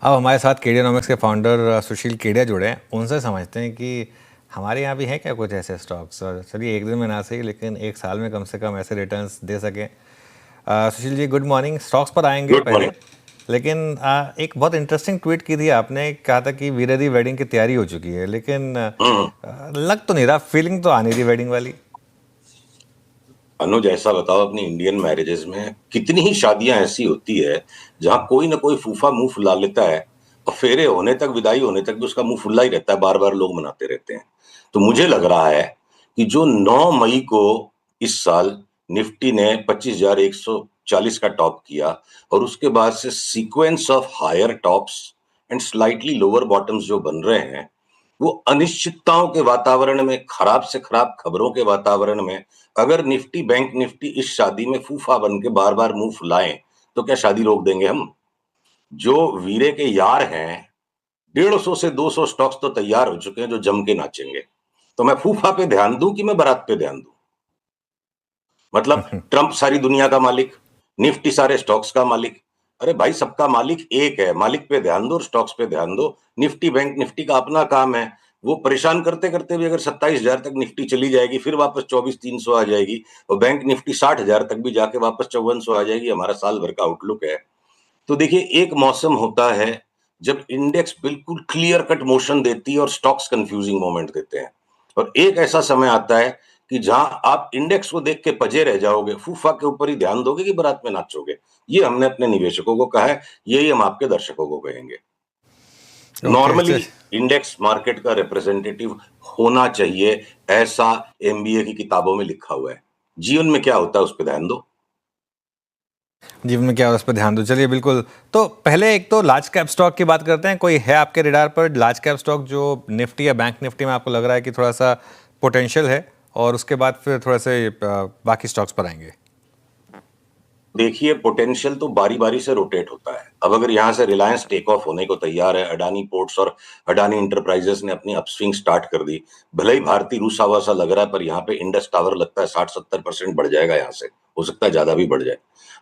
अब हमारे साथ केडियानॉमिक्स के फाउंडर सुशील केडिया जुड़े हैं। उनसे समझते हैं कि हमारे यहाँ भी हैं क्या कुछ ऐसे स्टॉक्स, और चलिए एक दिन में ना सही लेकिन एक साल में कम से कम ऐसे रिटर्न्स दे सकें। Sushil ji, good morning. Stocks पर आएंगे गुड पहले, मॉर्निंग। लेकिन एक बहुत इंटरेस्टिंग ट्वीट की थी आपने। कहा था कि वीरे दी वेडिंग की तैयारी हो चुकी है, लेकिन लग तो नहीं रहा, फीलिंग तो आ नहीं रही वेडिंग वाली। अनुज, ऐसा बताओ, अपनी इंडियन मैरिजेस में कितनी ही शादियां ऐसी होती है जहां कोई ना कोई फूफा मुंह फुला लेता है और फेरे होने तक, विदाई होने तक भी उसका मुंह फुल्ला ही रहता है, बार बार लोग मनाते रहते हैं। तो मुझे लग रहा है कि जो 9 मई को इस साल निफ्टी ने 25,140 का टॉप किया और उसके बाद से sequence of higher tops and slightly lower bottoms जो बन रहे हैं, वो अनिश्चितताओं के वातावरण में, खराब से खराब खबरों के वातावरण में, अगर निफ्टी, बैंक निफ्टी इस शादी में फूफा बन के बार बार मुंह फुलाएं तो क्या शादी रोक देंगे हम? जो वीरे के यार हैं, 150 से 200 स्टॉक्स तो तैयार हो चुके हैं जो जम के नाचेंगे। तो मैं फूफा पे ध्यान दूं कि मैं बारात पे ध्यान दूं? मतलब ट्रंप सारी दुनिया का मालिक, निफ्टी सारे स्टॉक्स का मालिक। अरे भाई, सबका मालिक एक है। मालिक पे ध्यान दो और स्टॉक्स पे ध्यान दो। निफ्टी, बैंक निफ्टी का अपना काम है। वो परेशान करते करते भी अगर 27,000 तक निफ्टी चली जाएगी, फिर वापस 24,300 आ जाएगी, और बैंक निफ्टी 60,000 तक भी जाके वापस 5400 आ जाएगी। हमारा साल भर का आउटलुक है। तो देखिए, एक मौसम होता है जब इंडेक्स बिल्कुल क्लियर कट मोशन देती है और स्टॉक्स कंफ्यूजिंग मोमेंट देते हैं, और एक ऐसा समय आता है कि जहां आप इंडेक्स को देख के पजे रह जाओगे, फूफा के ऊपर ही ध्यान दोगे कि बारात में नाचोगे। ये हमने अपने निवेशकों को कहा है, यही हम आपके दर्शकों को कहेंगे। ओके, नॉर्मली चल। इंडेक्स मार्केट का रिप्रेजेंटेटिव होना चाहिए, ऐसा एमबीए की किताबों में लिखा हुआ है। जीवन में क्या होता है उस पर ध्यान दो। जीवन में क्या है उस पर ध्यान दो। चलिए, बिल्कुल। तो पहले एक तो लार्ज कैप स्टॉक की बात करते हैं। कोई है आपके रिडार पर लार्ज कैप स्टॉक जो निफ्टी या बैंक निफ्टी में आपको लग रहा है कि थोड़ा सा पोटेंशियल है, और उसके बाद फिर थोड़ा से बाकी स्टॉक्स पर आएंगे। देखिए, पोटेंशियल तो बारी बारी से रोटेट होता है। अब अगर यहाँ से रिलायंस टेक ऑफ होने को तैयार है, अडानी पोर्ट्स और अडानी इंटरप्राइजेस ने अपनी अपस्विंग स्टार्ट कर दी, भले ही भारतीय रूसा वसा लग रहा है, पर यहाँ पे इंडस टावर लगता है 60-70% बढ़ जाएगा। यहाँ से हो सकता है ज्यादा भी बढ़ जाए।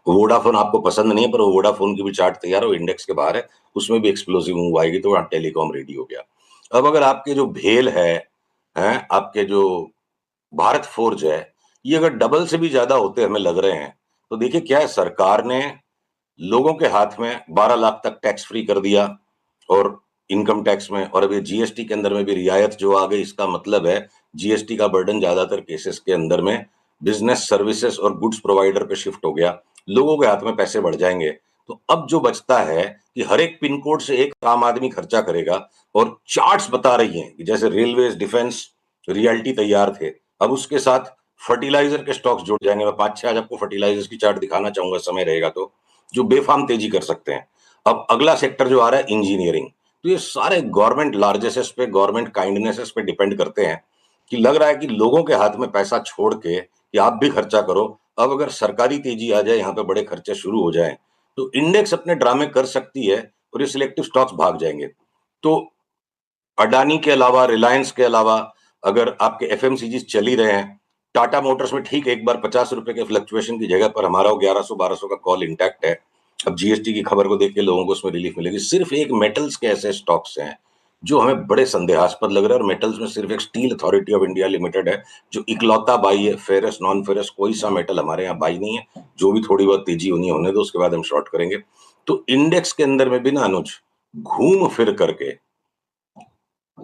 वोडाफोन आपको पसंद नहीं है, पर वो वोडाफोन की भी चार्ट तैयार है, वो इंडेक्स के बाहर है, उसमें भी एक्सप्लोसिव मूव आएगी, तो वहाँ टेलीकॉम रेडी हो गया। अब अगर आपके जो भेल है, आपके जो भारत फोर्ज है, ये अगर डबल से भी ज्यादा होते हमें लग रहे हैं, तो देखिए क्या है, सरकार ने लोगों के हाथ में 12 लाख तक टैक्स फ्री कर दिया और इनकम टैक्स में, और अब ये जीएसटी के अंदर में भी रियायत जो आ गई। इसका मतलब है जीएसटी का बर्डन ज्यादातर केसेस के अंदर में बिजनेस सर्विसेज और गुड्स प्रोवाइडर पे शिफ्ट हो गया। लोगों के हाथ में पैसे बढ़ जाएंगे। तो अब जो बचता है कि हर एक पिन कोड से एक आम आदमी खर्चा करेगा, और चार्ट्स बता रही हैं कि जैसे रेलवे, डिफेंस, रियल्टी तैयार थे, अब उसके साथ फर्टिलाइजर के स्टॉक्स जुड़ जाएंगे। मैं 5-6 आज आपको फर्टिलाइजर्स की चार्ट दिखाना चाहूंगा, समय रहेगा तो, जो बेफाम तेजी कर सकते हैं। अब अगला सेक्टर जो आ रहा है, इंजीनियरिंग। तो ये सारे गवर्नमेंट लार्जेसेस पे, गवर्नमेंट काइंडनेसेस पे डिपेंड करते हैं, कि लग रहा है कि लोगों के हाथ में पैसा छोड़ के कि आप भी खर्चा करो। अब अगर सरकारी तेजी आ जाए, यहाँ पे बड़े खर्चे शुरू हो जाएं, तो इंडेक्स अपने ड्रामे कर सकती है और ये सिलेक्टिव स्टॉक्स भाग जाएंगे। तो अडानी के अलावा, रिलायंस के अलावा, अगर आपके एफएमसीजी चल ही रहे हैं, टाटा मोटर्स में ठीक एक बार 50 रुपए के फ्लक्चुएशन की जगह पर हमारा 1100-1200 का कॉल इंटैक्ट है। अब जीएसटी की खबर को देख के लोगों को उसमें रिलीफ मिलेगी। सिर्फ एक मेटल्स के ऐसे स्टॉक्स हैं जो हमें बड़े संदेहास्पद लग रहे हैं, और मेटल्स में सिर्फ एक steel authority of India limited है जो इकलौता बाई है। फेरस, नॉन फेरस कोई सा मेटल हमारे यहाँ बाई नहीं है। जो भी थोड़ी बहुत तेजी होनी होने दो, उसके बाद हम शॉर्ट करेंगे। तो इंडेक्स के अंदर में भी ना अनुज, घूम फिर करके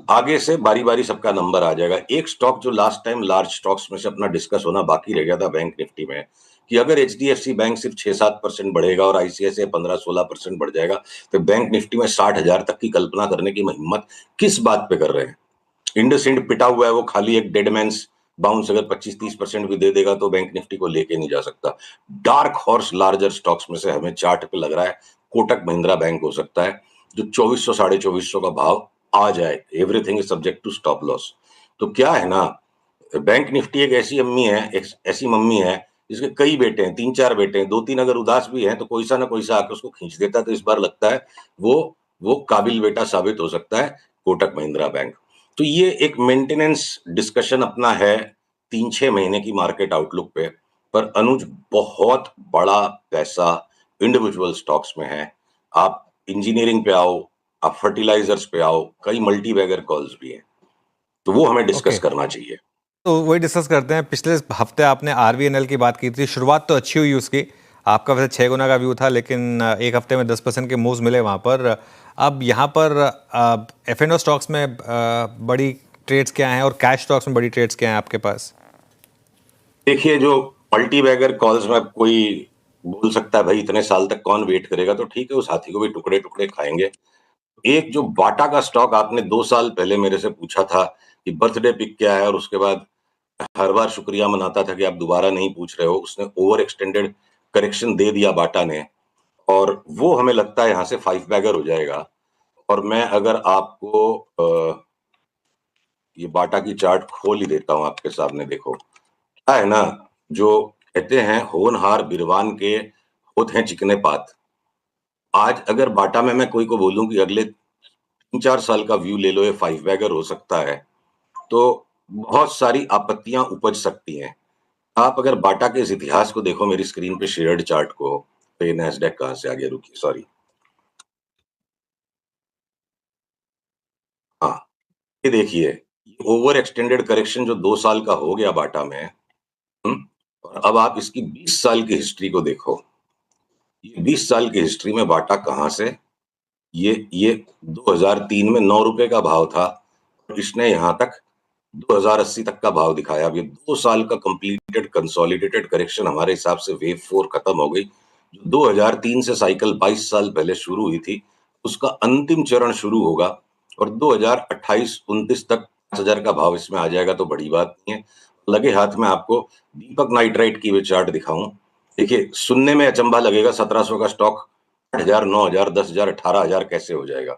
आगे से बारी बारी सबका नंबर आ जाएगा। एक स्टॉक जो लास्ट टाइम लार्ज स्टॉक्स में से अपना डिस्कस होना बाकी रह गया था बैंक निफ्टी में, कि अगर एचडीएफसी बैंक सिर्फ 6-7% बढ़ेगा और आईसीआईसीआई 15-16% बढ़ जाएगा, तो बैंक निफ्टी में 60,000 तक की कल्पना करने की हिम्मत किस बात पे कर रहे हैं? इंडसइंड पिटा हुआ है, वो खाली एक डेडमैन्स बाउंस अगर 25-30% भी दे देगा तो बैंक निफ्टी को लेके नहीं जा सकता। डार्क हॉर्स लार्जर स्टॉक्स में से हमें चार्ट पे लग रहा है कोटक महिंद्रा बैंक हो सकता है, जो 2400, 2450 का भाव आ जाए। Everything is subject to stop loss. तो क्या है ना, बैंक निफ्टी एक ऐसी अम्मी है, एक ऐसी मम्मी है जिसके कई बेटे हैं, 3-4 बेटे हैं, 2-3 अगर उदास भी हैं तो कोई सा ना कोई सा आके उसको खींच देता है। तो इस बार लगता है वो काबिल बेटा साबित हो सकता है, कोटक महिंद्रा बैंक। तो ये एक मेंटेनेंस डिस्कशन अपना है 3-6 महीने की मार्केट आउटलुक पे। पर अनुज, बहुत बड़ा पैसा इंडिविजुअल स्टॉक्स में है। आप इंजीनियरिंग पे आओ, आप फर्टिलाइजर्स पे आओ, कई मल्टी बैगर कॉल्स भी हैं, तो वो हमें डिस्कस ओके, करना चाहिए। तो वही डिस्कस करते हैं। पिछले हफ्ते आपने आरवीएनएल की बात की थी, शुरुआत तो अच्छी हुई उसकी, आपका वैसे 6 गुना का व्यू था, लेकिन एक हफ्ते में 10% के मूव्स मिले वहाँ पर। अब यहाँ पर एफएनओ स्टॉक्स में बड़ी ट्रेड्स क्या हैं और कैश स्टॉक्स में बड़ी ट्रेड्स क्या हैं आपके पास? देखिए, जो मल्टी बैगर कॉल्स में कोई बोल सकता है भाई इतने साल तक कौन वेट करेगा, तो ठीक है, उस हाथी को भी टुकड़े टुकड़े खाएंगे। एक जो बाटा का स्टॉक आपने 2 साल पहले मेरे से पूछा था कि बर्थडे पिक क्या है, और उसके बाद हर बार शुक्रिया मनाता था कि आप दोबारा नहीं पूछ रहे हो, उसने ओवर एक्सटेंडेड करेक्शन दे दिया बाटा ने, और वो हमें लगता है यहाँ से 5 बैगर हो जाएगा। और मैं अगर आपको ये बाटा की चार्ट खोल ही देता हूँ आपके सामने, देखो क्या है ना, जो कहते हैं होनहार बिरवान के होत हैं चिकने पात। आज अगर बाटा में मैं कोई को बोलूं कि अगले 3-4 साल का व्यू ले लो, ये 5 बैगर हो सकता है, तो बहुत सारी आपत्तियां उपज सकती हैं। आप अगर बाटा के इस इतिहास को देखो, मेरी स्क्रीन पे शेयर्ड चार्ट को, तो ये नैस्डैक कहां से आ गया, रुकिए, सॉरी, हाँ, ये देखिए, ओवर एक्सटेंडेड करेक्शन जो 2 साल का हो गया बाटा में। और अब आप इसकी 20 साल की हिस्ट्री को देखो, ये 20 साल की हिस्ट्री में बाटा कहां से, ये 2003 में 9 रुपए का भाव था, और इसने यहां तक 2080 तक का भाव दिखाया। अब ये 2 साल का कंप्लीटेड कंसोलिडेटेड करेक्शन हमारे हिसाब से वेव 4 खत्म हो गई। जो 2003 से साइकिल 22 साल पहले शुरू हुई थी, उसका अंतिम चरण शुरू होगा, और 2028-29 तक 5,000 का भाव इसमें आ जाएगा, तो बड़ी बात नहीं है। लगे हाथ में आपको दीपक नाइट्राइट की वे चार्ट दिखाऊं, देखिए, सुनने में अचंभा लगेगा, 1700 का स्टॉक 8,000, 9,000, 10,000, 18,000 कैसे हो जाएगा?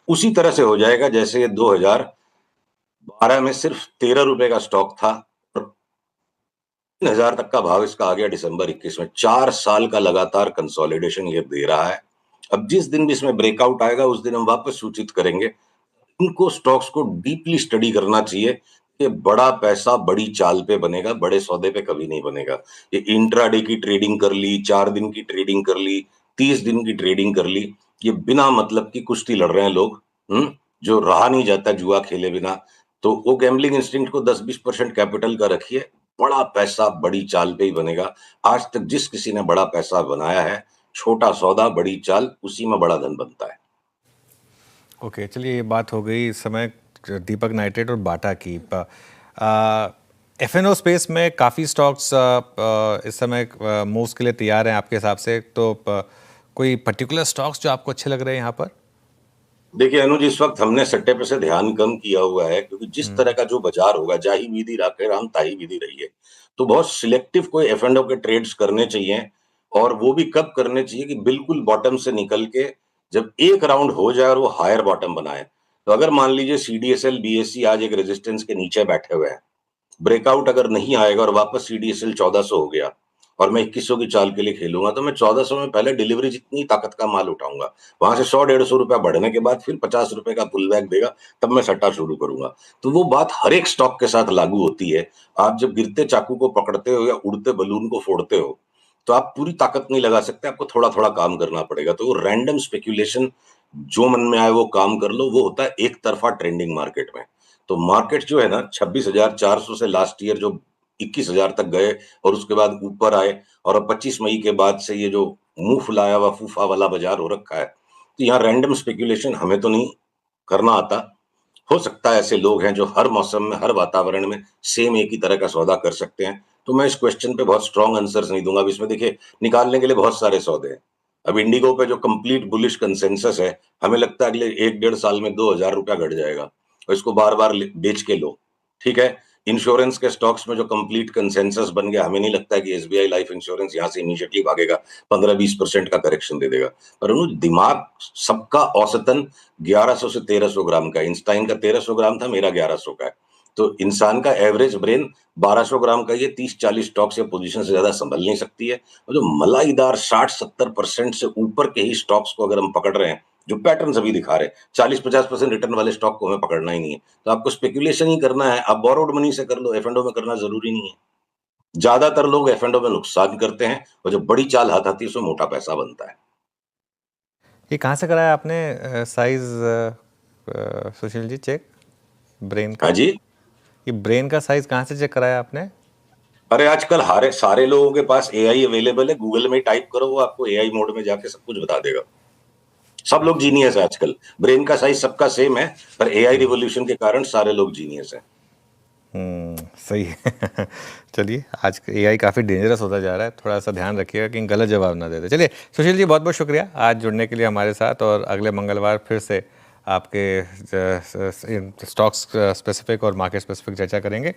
उसी तरह से हो जाएगा जैसे ये 2012 में सिर्फ 13 रुपए का स्टॉक था, और 3,000 तक का भाव इसका आ गया दिसंबर 21 में। 4 साल का लगातार कंसोलिडेशन ये दे रहा है। अब जिस दिन भी इसमें ब्रेकआउट आएगा, उस दिन हम वापस सूचित करेंगे। इनको स्टॉक्स को डीपली स्टडी करना चाहिए। ये बड़ा पैसा बड़ी चाल पे बनेगा, बड़े सौदे पे कभी नहीं बनेगा। ये इंट्राडे की ट्रेडिंग कर ली, 4 दिन की ट्रेडिंग कर ली, 30 दिन की ट्रेडिंग कर ली, ये बिना मतलब की कुश्ती लड़ रहे हैं लोग। जो रहा नहीं जाता जुआ खेले बिना, तो वो गैम्बलिंग इंस्टिंक्ट को 10-20% कैपिटल का रखिए, बड़ा पैसा बड़ी चाल पे ही बनेगा। आज तक जिस किसी ने बड़ा पैसा बनाया है, छोटा सौदा बड़ी चाल, उसी में बड़ा धन बनता है। ओके, चलिए, ये बात हो गई इस समय दीपक नाइट्रेट और बाटा की। एफएनओ स्पेस में काफ़ी स्टॉक्स इस समय मूव्स के लिए तैयार हैं आपके हिसाब से, तो कोई पर्टिकुलर स्टॉक्स जो आपको अच्छे लग रहे हैं यहाँ पर? देखिए अनुज, इस वक्त हमने सट्टे पे से ध्यान कम किया हुआ है, क्योंकि जिस तरह का जो बाजार होगा, जाही विधि राखे राम ताही विधि रही है, तो बहुत सिलेक्टिव कोई एफ एंड ओ के ट्रेड्स करने चाहिए। और वो भी कब करने चाहिए कि बिल्कुल बॉटम से निकल के जब एक राउंड हो जाए और वो हायर बॉटम बनाए। तो अगर मान लीजिए सीडीएसएल बीएससी आज एक रेजिस्टेंस के नीचे बैठे हुए हैं, ब्रेकआउट अगर नहीं आएगा और वापस सीडीएसएल 1400 हो गया, और मैं 2100 की चाल के लिए खेलूंगा, तो मैं 1400 में पहले डिलीवरी जितनी ताकत का माल उठाऊंगा, वहां से 100-150 रुपया बढ़ने के बाद फिर 50 रुपए का पुल बैक देगा, तब मैं सट्टा शुरू करूंगा। तो वो बात हर एक स्टॉक के साथ लागू होती है। आप जब गिरते चाकू को पकड़ते हो या उड़ते बलून को फोड़ते हो, तो आप पूरी ताकत नहीं लगा सकते, आपको थोड़ा थोड़ा काम करना पड़ेगा। तो वो रैंडम स्पेक्यूलेशन, जो मन में आए वो काम कर लो, वो होता है एक तरफा ट्रेंडिंग मार्केट में। तो मार्केट जो है ना, 26,400 से लास्ट ईयर जो 21,000 तक गए, और उसके बाद ऊपर आए, और अब 25 मई के बाद से ये जो मुंह फुलाया हुआ फूफा वाला बाजार हो रखा है, तो यहाँ रैंडम स्पेक्यूलेशन हमें तो नहीं करना आता। हो सकता है ऐसे लोग हैं जो हर मौसम में, हर वातावरण में सेम एक ही तरह का सौदा कर सकते हैं। तो मैं इस क्वेश्चन पे बहुत स्ट्रॉन्ग आंसर्स नहीं दूंगा। अब इसमें देखिए, निकालने के लिए बहुत सारे सौदे हैं। अब इंडिगो पे जो कंप्लीट बुलिश कंसेंसस है, हमें लगता है अगले 1-1.5 साल में 2,000 रुपया घट जाएगा, और इसको बार बार बेच के लो, ठीक है। इंश्योरेंस के स्टॉक्स में जो कंप्लीट कंसेंसस बन गया, हमें नहीं लगता है कि एसबीआई लाइफ इंश्योरेंस यहाँ से इमीडिएटली भागेगा, 15-20% का करेक्शन दे देगा। पर उन्होंने दिमाग सबका औसतन 1100 से 1300 ग्राम का, इंस्टाइन का 1300 ग्राम था, मेरा 1100 का है। तो इंसान का एवरेज ब्रेन 1200 ग्राम का, ये 30-40 स्टॉक्स या पोजीशन से ज्यादा संभल नहीं सकती है। और जो मलाईदार 60-70% से ऊपर के ही स्टॉक्स को अगर हम पकड़ रहे हैं, जो पैटर्न अभी दिखा रहे हैं, 40-50% रिटर्न वाले स्टॉक को हमें पकड़ना ही नहीं है। तो आपको स्पेक्यूलेशन ही करना है, आप बोरोड मनी से कर लो, एफ एंड ओ में करना जरूरी नहीं है। ज्यादातर लोग एफ एंड ओ में नुकसान करते हैं, और जो बड़ी चाल हाथ आती है उसमें मोटा पैसा बनता है। ये कहाँ से कराया आपने size Sushil ji, check brain हाँ का? जी। ये ब्रेन का साइज कहाँ से चेक कराया आपने? अरे आजकल हारे सारे लोगों के पास एआई अवेलेबल है, गूगल में टाइप करो, वो आपको एआई मोड में जाके सब कुछ बता देगा। सब लोग जीनियस है आजकल। ब्रेन का साइज सबका सेम है, पर एआई रिवॉल्यूशन के कारण सारे लोग जीनियस हैं। सही है। चलिए, आज एआई काफ़ी डेंजरस होता जा रहा है, थोड़ा सा ध्यान रखिएगा कि गलत जवाब ना दे दे। चलिए सुशील जी, बहुत बहुत शुक्रिया आज जुड़ने के लिए हमारे साथ, और अगले मंगलवार फिर से आपके स्टॉक्स स्पेसिफिक और मार्केट स्पेसिफिक चर्चा करेंगे।